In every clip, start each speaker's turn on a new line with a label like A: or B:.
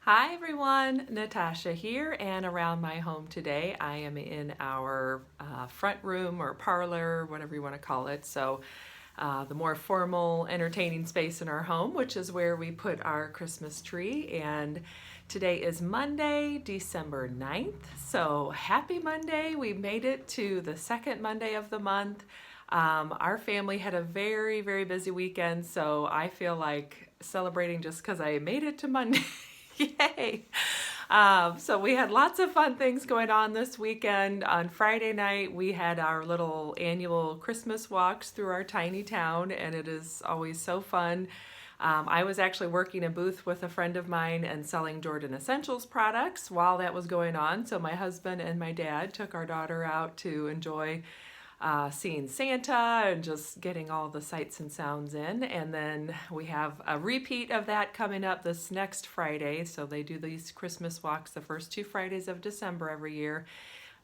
A: Hi everyone, Natasha here, and around my home today I am in our front room or parlor, whatever you want to call it. So the more formal entertaining space in our home, which is where we put our Christmas tree. And today is Monday, December 9th. So happy Monday. We made it to the second Monday of the month. Our family had a very, very busy weekend, so I feel like celebrating just because I made it to Monday. Yay! So we had lots of fun things going on this weekend. On Friday night, we had our little annual Christmas walks through our tiny town, and it is always so fun. I was actually working a booth with a friend of mine and selling Jordan Essentials products while that was going on. So my husband and my dad took our daughter out to enjoy seeing Santa and just getting all the sights and sounds in. And then we have a repeat of that coming up this next Friday. So they do these Christmas walks the first 2 Fridays of December every year.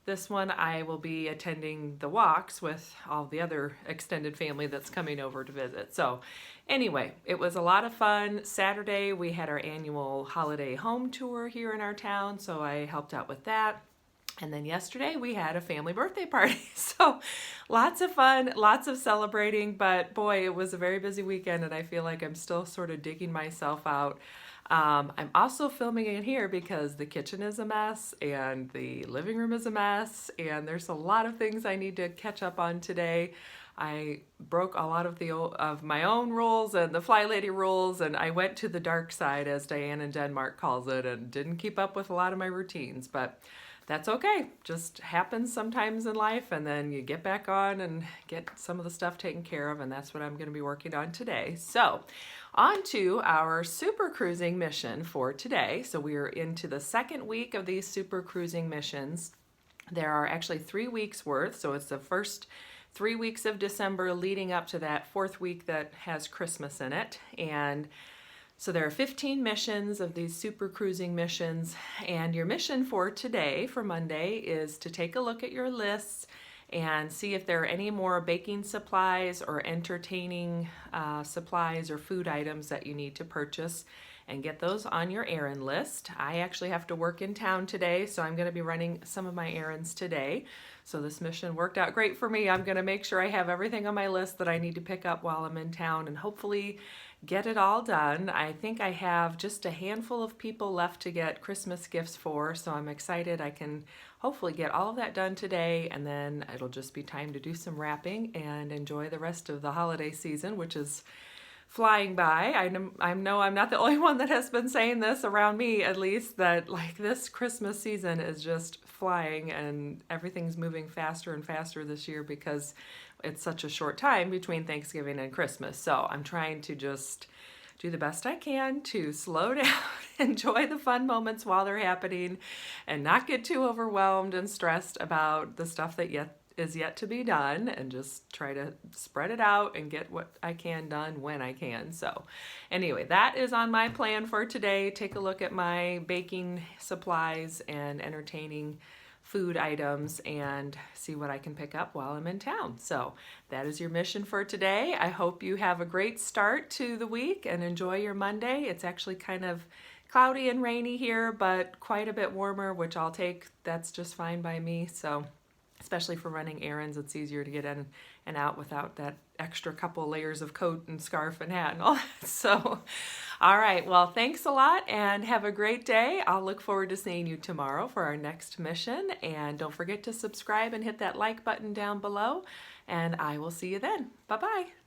A: This one I will be attending the walks with all the other extended family that's coming over to visit. So anyway, it was a lot of fun. Saturday we had our annual holiday home tour here in our town, so I helped out with that. And then yesterday we had a family birthday party. So lots of fun, lots of celebrating, but boy, it was a very busy weekend and I feel like I'm still sort of digging myself out. I'm also filming in here because the kitchen is a mess and the living room is a mess and there's a lot of things I need to catch up on today. I broke a lot of my own rules and the Fly Lady rules, and I went to the dark side, as Diane in Denmark calls it, and didn't keep up with a lot of my routines, but that's okay. Just happens sometimes in life, and then you get back on and get some of the stuff taken care of, and that's what I'm going to be working on today. So on to our super cruising mission for today. So we are into the second week of these super cruising missions. There are actually 3 weeks worth, so it's the first 3 weeks of December leading up to that 4th week that has Christmas in it. And so there are 15 missions of these super cruising missions, and your mission for today, for Monday, is to take a look at your lists and see if there are any more baking supplies or entertaining supplies or food items that you need to purchase and get those on your errand list. I actually have to work in town today, so I'm going to be running some of my errands today. So this mission worked out great for me. I'm going to make sure I have everything on my list that I need to pick up while I'm in town and hopefully get it all done. I think I have just a handful of people left to get Christmas gifts for, so I'm excited I can hopefully get all of that done today, and then it'll just be time to do some wrapping and enjoy the rest of the holiday season, which is flying by. I know I'm not the only one that has been saying this around me, at least, that like this Christmas season is just flying and everything's moving faster and faster this year because it's such a short time between Thanksgiving and Christmas. So I'm trying to just do the best I can to slow down, enjoy the fun moments while they're happening, and not get too overwhelmed and stressed about the stuff that is yet to be done, and just try to spread it out and get what I can done when I can. So anyway, that is on my plan for today. Take a look at my baking supplies and entertaining food items and see what I can pick up while I'm in town. So that is your mission for today. I hope you have a great start to the week and enjoy your Monday. It's actually kind of cloudy and rainy here, but quite a bit warmer, which I'll take. That's just fine by me. So especially for running errands, it's easier to get in and out without that extra couple layers of coat and scarf and hat and all that. So, all right, well, thanks a lot and have a great day. I'll look forward to seeing you tomorrow for our next mission. And don't forget to subscribe and hit that like button down below. And I will see you then. Bye-bye.